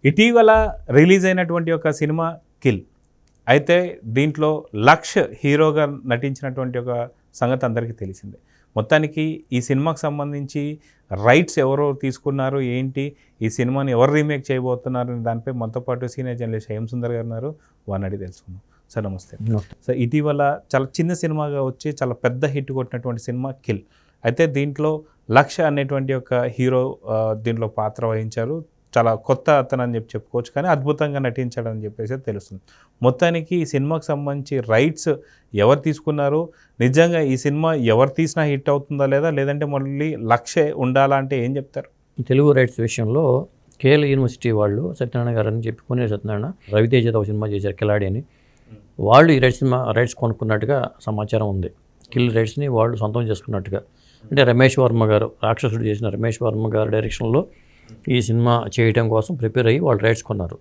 ఇటీవల రిలీజ్ అయినటువంటి ఒక సినిమా కిల్. అయితే దీంట్లో లక్ష్ హీరోగా నటించినటువంటి ఒక సంగతి అందరికీ తెలిసిందే. మొత్తానికి ఈ సినిమాకి సంబంధించి రైట్స్ ఎవరో తీసుకున్నారు, ఏంటి, ఈ సినిమాని ఎవరు రీమేక్ చేయబోతున్నారు దానిపై మనతో పాటు సీనియర్ జర్నలిస్ట్ హేమ్ సుందర్ గారు ఉన్నారు. వారిని అడిగి తెలుసుకుందాం. సార్ నమస్తే. సార్, ఇటీవల చాలా చిన్న సినిమాగా వచ్చి చాలా పెద్ద హిట్ కొట్టినటువంటి సినిమా కిల్. అయితే దీంట్లో లక్ష అనేటువంటి ఒక హీరో దీంట్లో పాత్ర వహించారు. చాలా కొత్త అతను అని చెప్పుకోవచ్చు, కానీ అద్భుతంగా నటించాడని చెప్పేసి తెలుస్తుంది. మొత్తానికి ఈ సినిమాకి సంబంధించి రైట్స్ ఎవరు తీసుకున్నారు, నిజంగా ఈ సినిమా ఎవరు తీసినా హిట్ అవుతుందా లేదా, లేదంటే మళ్ళీ లక్షే ఉండాలా అంటే ఏం చెప్తారు? తెలుగు రైట్స్ విషయంలో కేఎల్ యూనివర్సిటీ వాళ్ళు సత్యనారాయణ గారు అని చెప్పి కొనే సత్యనారాయణ రవితేజ ఒక సినిమా చేశారు కిలాడి అని. వాళ్ళు ఈ రైట్స్ కొనుక్కున్నట్టుగా సమాచారం ఉంది. కిల్ రైట్స్ని వాళ్ళు సొంతం చేసుకున్నట్టుగా. అంటే రమేష్ వర్మ గారు, రాక్షసుడు చేసిన రమేష్ వర్మ గారు డైరెక్షన్లో ఈ సినిమా చేయడం కోసం ప్రిపేర్ అయ్యి వాళ్ళు రైట్స్ కొన్నారు.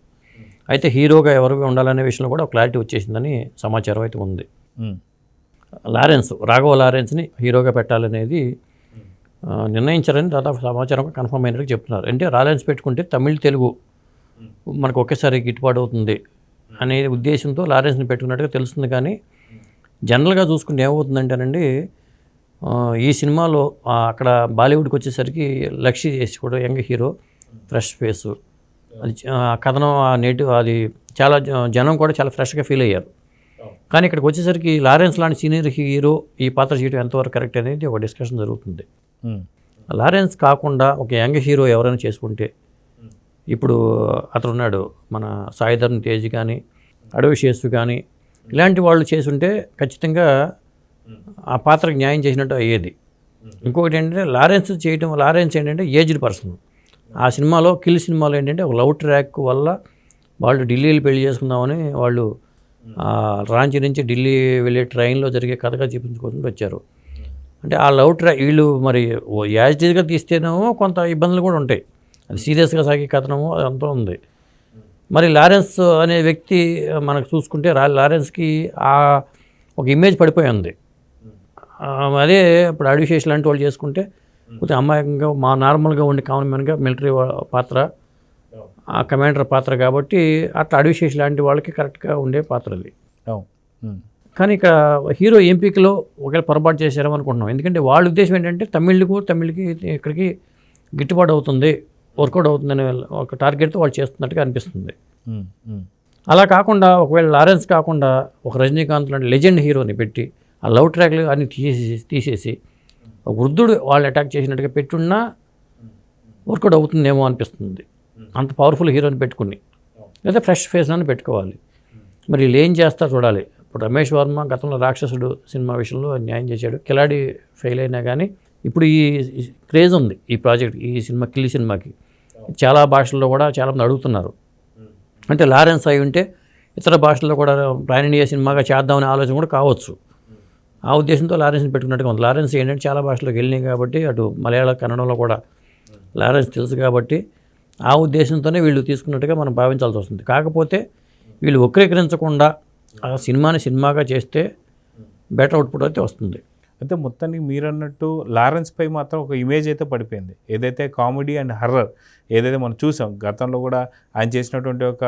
అయితే హీరోగా ఎవరు ఉండాలనే విషయంలో కూడా క్లారిటీ వచ్చేసిందని సమాచారం అయితే ఉంది. రాఘవ లారెన్స్ని హీరోగా పెట్టాలనేది నిర్ణయించారని దాదాపు సమాచారం కన్ఫర్మ్ అయినట్టు చెప్తున్నారు. అంటే లారెన్స్ పెట్టుకుంటే తమిళ్ తెలుగు మనకు ఒకేసారి గిట్టుబాటు అవుతుంది అనే ఉద్దేశంతో లారెన్స్ని పెట్టుకున్నట్టుగా తెలుస్తుంది. కానీ జనరల్గా చూసుకుంటే ఏమవుతుందంటేనండి, ఈ సినిమాలో అక్కడ బాలీవుడ్కి వచ్చేసరికి లక్షి చేసి కూడా యంగ్ హీరో, ఫ్రెష్ ఫేసు, అది కథనం అది చాలా జనం కూడా చాలా ఫ్రెష్గా ఫీల్ అయ్యారు. కానీ ఇక్కడికి వచ్చేసరికి లారెన్స్ లాంటి సీనియర్ హీరో ఈ పాత్ర చేయడం ఎంతవరకు కరెక్ట్ అనేది ఒక డిస్కషన్ జరుగుతుంది. లారెన్స్ కాకుండా ఒక యంగ్ హీరో ఎవరైనా చేసుకుంటే, ఇప్పుడు అతను ఉన్నాడు మన సాయిధర్మ్ తేజ్ కానీ, అడవి శేషు కానీ, ఇలాంటి వాళ్ళు చేసుంటే ఖచ్చితంగా ఆ పాత్రకు న్యాయం చేసినట్టు అయ్యేది. ఇంకొకటి ఏంటంటే లారెన్స్ ఏంటంటే ఏజ్డ్ పర్సన్. ఆ సినిమాలో కిల్ సినిమాలో ఏంటంటే ఒక లవ్ ట్రాక్ వల్ల వాళ్ళు ఢిల్లీలో పెళ్లి చేసుకుందామని వాళ్ళు రాంచీ నుంచి ఢిల్లీ వెళ్ళే ట్రైన్లో జరిగే కథగా చూపించుకోవడానికి వచ్చారు. అంటే ఆ లవ్ ట్రాక్ వీళ్ళు మరి యాజిటీగా తీస్తేనేమో కొంత ఇబ్బందులు కూడా ఉంటాయి. అది సీరియస్గా సాగే కథనమో అదంతా ఉంది. మరి లారెన్స్ అనే వ్యక్తి మనకు చూసుకుంటే లారెన్స్కి ఒక ఇమేజ్ పడిపోయి ఉంది. అదే ఇప్పుడు అడివిశేష్ లాంటి వాళ్ళు చేసుకుంటే కొంచెం అమాయకంగా నార్మల్గా ఉండే కామన్ మ్యాన్గా మిలిటరీ పాత్ర, ఆ కమాండర్ పాత్ర కాబట్టి అట్లా అడివిశేష్ లాంటి వాళ్ళకి కరెక్ట్గా ఉండే పాత్ర అది. కానీ ఇక్కడ హీరో ఎంపికలో ఒకవేళ పొరపాటు చేశారేమో అనుకుంటున్నాం. ఎందుకంటే వాళ్ళ ఉద్దేశం ఏంటంటే తమిళ్కి ఇక్కడికి గిట్టుబాటు అవుతుంది, వర్కౌట్ అవుతుందనే ఒక టార్గెట్తో వాళ్ళు చేస్తున్నట్టుగా అనిపిస్తుంది. అలా కాకుండా ఒకవేళ లారెన్స్ కాకుండా ఒక రజనీకాంత్ లాంటి లెజెండ్ హీరోని పెట్టి ఆ లవ్ ట్రాక్లు అన్ని తీసేసి ఒక వృద్ధుడు వాళ్ళు అటాక్ చేసినట్టుగా పెట్టున్నా వర్కౌట్ అవుతుందేమో అనిపిస్తుంది. అంత పవర్ఫుల్ హీరోని పెట్టుకుని, లేదా ఫ్రెష్ ఫేస్ అని పెట్టుకోవాలి. మరి వీళ్ళు ఏం చేస్తారో చూడాలి. ఇప్పుడు రమేష్ వర్మ గతంలో రాక్షసుడు సినిమా విషయంలో న్యాయం చేశాడు, కిలాడి ఫెయిల్ అయినా కానీ ఇప్పుడు ఈ క్రేజ్ ఉంది ఈ ప్రాజెక్ట్, ఈ సినిమా కిల్ సినిమాకి. చాలా భాషల్లో కూడా చాలామంది అడుగుతున్నారు. అంటే లారెన్స్ అయి ఉంటే ఇతర భాషల్లో కూడా పాన్ ఇండియా సినిమాగా చేద్దామనే ఆలోచన కూడా కావచ్చు. ఆ ఉద్దేశంతో లారెన్స్ని పెట్టుకున్నట్టుగా ఉంది. లారెన్స్ ఏంటంటే చాలా భాషలోకి వెళ్ళినాయి కాబట్టి, అటు మలయాళ కన్నడంలో కూడా లారెన్స్ తెలుసు కాబట్టి ఆ ఉద్దేశంతోనే వీళ్ళు తీసుకున్నట్టుగా మనం భావించాల్సి వస్తుంది. కాకపోతే వీళ్ళు వక్రీకరించకుండా ఆ సినిమాగా చేస్తే బెటర్ అవుట్పుట్ అయితే వస్తుంది. అయితే మొత్తానికి మీరు అన్నట్టు లారెన్స్ పై మాత్రం ఒక ఇమేజ్ అయితే పడిపోయింది. ఏదైతే కామెడీ అండ్ హర్రర్ ఏదైతే మనం చూసాం గతంలో కూడా ఆయన చేసినటువంటి ఒక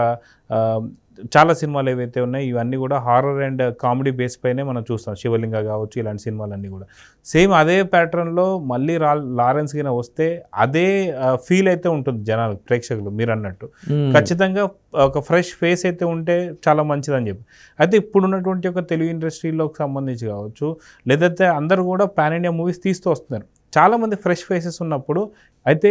చాలా సినిమాలు ఏవైతే ఉన్నాయో ఇవన్నీ కూడా హారర్ అండ్ కామెడీ బేస్ పైనే మనం చూస్తాం. శివలింగ కావచ్చు, ఇలాంటి సినిమాలన్నీ కూడా సేమ్ అదే ప్యాటర్న్లో మళ్ళీ లారెన్స్ కింద వస్తే అదే ఫీల్ అయితే ఉంటుంది జనాలు, ప్రేక్షకులు. మీరు అన్నట్టు ఖచ్చితంగా ఒక ఫ్రెష్ ఫేస్ అయితే ఉంటే చాలా మంచిదని చెప్పి. అయితే ఇప్పుడు ఉన్నటువంటి ఒక తెలుగు ఇండస్ట్రీలోకి సంబంధించి కావచ్చు, లేదంటే అందరూ కూడా పాన్ ఇండియా మూవీస్ తీస్తూ వస్తున్నారు. చాలామంది ఫ్రెష్ ఫేసెస్ ఉన్నప్పుడు అయితే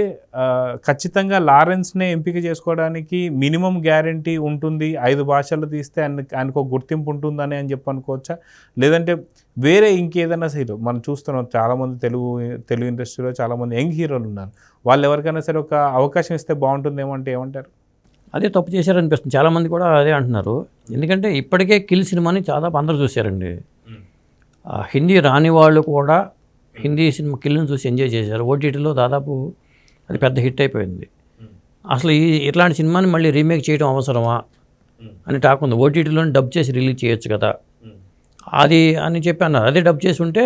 ఖచ్చితంగా లారెన్స్నే ఎంపిక చేసుకోవడానికి మినిమం గ్యారంటీ ఉంటుంది, 5 భాషల్లో తీస్తే ఆయనకు ఒక గుర్తింపు ఉంటుందని చెప్పి అనుకోవచ్చా, లేదంటే వేరే ఇంకేదైనా హీరో మనం చూస్తున్నాం. చాలామంది తెలుగు ఇండస్ట్రీలో చాలామంది యంగ్ హీరోలు ఉన్నారు. వాళ్ళు ఎవరికైనా సరే ఒక అవకాశం ఇస్తే బాగుంటుందేమో అంటే ఏమంటారు? అదే తప్పు చేశారనిపిస్తుంది. చాలామంది కూడా అదే అంటున్నారు. ఎందుకంటే ఇప్పటికే కిల్ సినిమాని దాదాపు అందరూ చూశారండి. హిందీ రాని వాళ్ళు కూడా హిందీ సినిమా కిల్ని చూసి ఎంజాయ్ చేశారు. ఓటీటీలో దాదాపు అది పెద్ద హిట్ అయిపోయింది. అసలు ఇట్లాంటి సినిమాని మళ్ళీ రీమేక్ చేయడం అవసరమా అని టాక్ ఉంది. ఓటీటీలోనే డబ్ చేసి రిలీజ్ చేయొచ్చు కదా అది అని చెప్పి అన్నారు. అదే డబ్ చేసి ఉంటే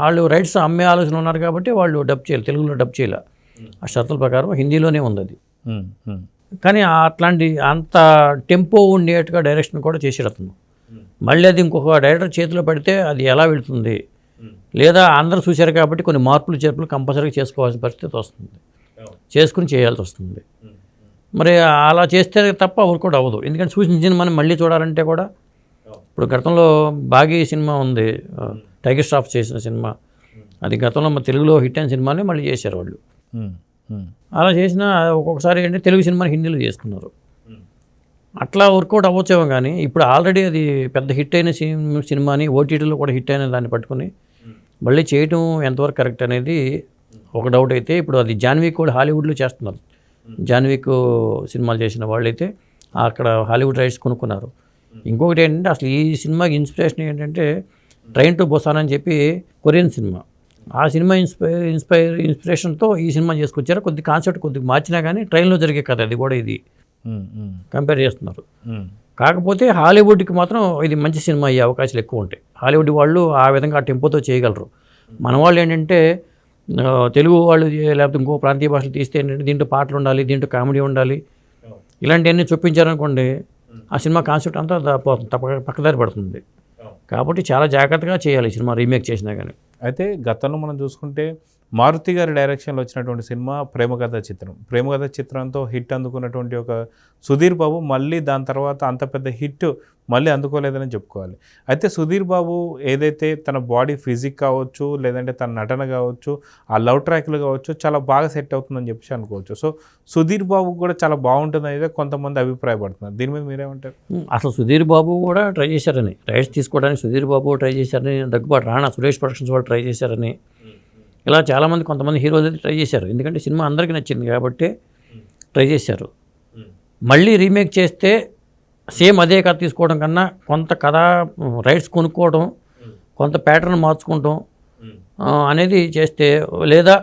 వాళ్ళు రైట్స్ అమ్మే ఆలోచన ఉన్నారు కాబట్టి వాళ్ళు డబ్ చేయాలి, తెలుగులో డబ్ చేయాలి. ఆ షరతుల ప్రకారం హిందీలోనే ఉంది అది. కానీ అట్లాంటి అంత టెంపో ఉండేట్టుగా డైరెక్షన్ కూడా చేసాడు అతను. మళ్ళీ అది ఇంకొక డైరెక్టర్ చేతిలో పెడితే అది ఎలా వెళుతుంది, లేదా అందరూ చూశారు కాబట్టి కొన్ని మార్పులు చేర్పులు కంపల్సరీగా చేసుకోవాల్సిన పరిస్థితి వస్తుంది, చేసుకుని చేయాల్సి వస్తుంది. మరి అలా చేస్తే తప్ప వర్కౌట్ అవ్వదు. ఎందుకంటే చూసిన సినిమాని మళ్ళీ చూడాలంటే కూడా, ఇప్పుడు గతంలో బాగీ సినిమా ఉంది, టైగర్ ష్రాఫ్ చేసిన సినిమా, అది గతంలో మన తెలుగులో హిట్ అయిన సినిమాని మళ్ళీ చేశారు వాళ్ళు. అలా చేసిన ఒక్కొక్కసారి ఏంటంటే తెలుగు సినిమాని హిందీలో చేసుకున్నారు. అట్లా వర్కౌట్ అవ్వచ్చేమో, కానీ ఇప్పుడు ఆల్రెడీ అది పెద్ద హిట్ అయిన సినిమాని ఓటీటీలో కూడా హిట్ అయిన దాన్ని పట్టుకుని మళ్ళీ చేయటం ఎంతవరకు కరెక్ట్ అనేది ఒక డౌట్. అయితే ఇప్పుడు అది జాన్వీ కూడా హాలీవుడ్లో చేస్తున్నారు. జాన్వీకు సినిమాలు చేసిన వాళ్ళైతే అక్కడ హాలీవుడ్ రైట్స్ కొనుక్కున్నారు. ఇంకొకటి ఏంటంటే అసలు ఈ సినిమాకి ఇన్స్పిరేషన్ ఏంటంటే ట్రైన్ టు బుసాన్ అని చెప్పి కొరియన్ సినిమా, ఆ సినిమా ఇన్స్పిరేషన్తో ఈ సినిమా చేసుకొచ్చారు. కొద్ది కాన్సెప్ట్ కొద్దిగా మార్చినా కానీ ట్రైన్లో జరిగే కథ అది కూడా ఇది కంపేర్ చేస్తున్నారు. కాకపోతే హాలీవుడ్కి మాత్రం ఇది మంచి సినిమా అయ్యే అవకాశాలు ఎక్కువ ఉంటాయి. హాలీవుడ్ వాళ్ళు ఆ విధంగా ఆ టెంపోతో చేయగలరు. మన వాళ్ళు ఏంటంటే తెలుగు వాళ్ళు లేకపోతే ఇంకో ప్రాంతీయ భాషలు తీస్తే ఏంటంటే దీంట్లో పాటలు ఉండాలి, దీంట్లో కామెడీ ఉండాలి, ఇలాంటివన్నీ చూపించారనుకోండి ఆ సినిమా కాన్సెప్ట్ అంతా పక్కదారి పడుతుంది. కాబట్టి చాలా జాగ్రత్తగా చేయాలి సినిమా రీమేక్ చేసినా కానీ. అయితే గతంలో మనం చూసుకుంటే మారుతి గారి డైరెక్షన్లో వచ్చినటువంటి సినిమా ప్రేమకథ చిత్రం. ప్రేమకథ చిత్రంతో హిట్ అందుకున్నటువంటి ఒక సుధీర్ బాబు మళ్ళీ దాని తర్వాత అంత పెద్ద హిట్ మళ్ళీ అందుకోలేదని చెప్పుకోవాలి. అయితే సుధీర్ బాబు ఏదైతే తన బాడీ ఫిజిక్ కావచ్చు, లేదంటే తన నటన కావచ్చు, ఆ లవ్ ట్రాక్లు కావచ్చు, చాలా బాగా సెట్ అవుతుందని చెప్పేసి అనుకోవచ్చు. సో సుధీర్ బాబు కూడా చాలా బాగుంటుంది అనేది కొంతమంది అభిప్రాయపడుతున్నారు. దీని మీద మీరేమంటారు? అసలు సుధీర్ బాబు కూడా ట్రై చేశారని, రైట్స్ తీసుకోవడానికి సుధీర్ బాబు ట్రై చేశారని, దగ్గుబాటు రాణా సురేష్ ప్రొడక్షన్స్ వాళ్ళు ట్రై చేశారని, ఇలా చాలామంది కొంతమంది హీరోలు అయితే ట్రై చేశారు. ఎందుకంటే సినిమా అందరికీ నచ్చింది కాబట్టి ట్రై చేశారు. మళ్ళీ రీమేక్ చేస్తే సేమ్ అదే కథ తీసుకోవడం కన్నా కొంత కథ రైట్స్ కొనుక్కోవడం, కొంత ప్యాటర్న్ మార్చుకోవడం అనేది చేస్తే, లేదా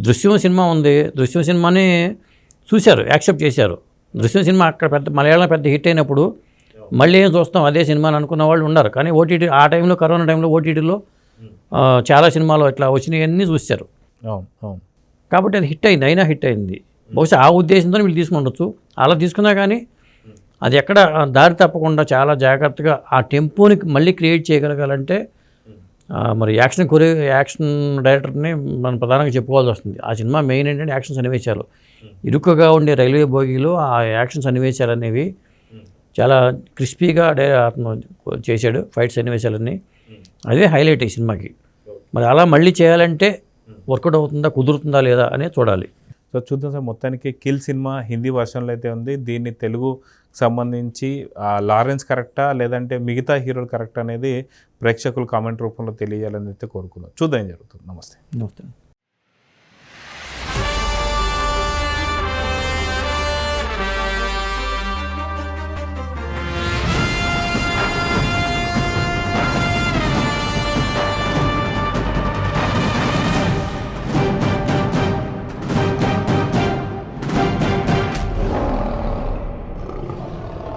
దృశ్యం సినిమా ఉంది, దృశ్యం సినిమాని చూశారు, యాక్సెప్ట్ చేశారు. దృశ్యం సినిమా అక్కడ పెద్ద మలయాళం పెద్ద హిట్ అయినప్పుడు మళ్ళీ ఏం చూస్తాం అదే సినిమాని అనుకున్న వాళ్ళు ఉన్నారు. కానీ ఓటీటీ ఆ టైంలో, కరోనా టైంలో ఓటీటీలో చాలా సినిమాలు ఇట్లా వచ్చినాయన్నీ చూశారు. కాబట్టి అది హిట్ అయింది, అయినా హిట్ అయింది. బహుశా ఆ ఉద్దేశంతో వీళ్ళు తీసుకుండొచ్చు. అలా తీసుకున్నా కానీ అది ఎక్కడ దారి తప్పకుండా చాలా జాగ్రత్తగా ఆ టెంపోని మళ్ళీ క్రియేట్ చేయగలగాలంటే మరి యాక్షన్ డైరెక్టర్ని మనం ప్రధానంగా చెప్పుకోవాల్సి వస్తుంది. ఆ సినిమా మెయిన్ ఏంటంటే యాక్షన్ సన్నివేశాలు, ఇరుకుగా ఉండే రైల్వే బోగీలో ఆ యాక్షన్ సన్నివేశాలు అనేవి చాలా క్రిస్పీగా అతను చేశాడు. ఫైట్ సన్నివేశాలన్నీ అదే హైలైట్ ఈ సినిమాకి. మరి అలా మళ్ళీ చేయాలంటే వర్కౌట్ అవుతుందా, కుదురుతుందా లేదా అనేది చూడాలి. సో చూద్దాం సార్. మొత్తానికి కిల్ సినిమా హిందీ వర్షన్లో అయితే ఉంది. దీన్ని తెలుగు సంబంధించి లారెన్స్ కరెక్టా లేదంటే మిగతా హీరోలు కరెక్ట్ అనేది ప్రేక్షకులు కామెంట్ రూపంలో తెలియాలని అయితే కోరుకుందాం. చూద్దాం ఏం జరుగుతుంది. నమస్తే.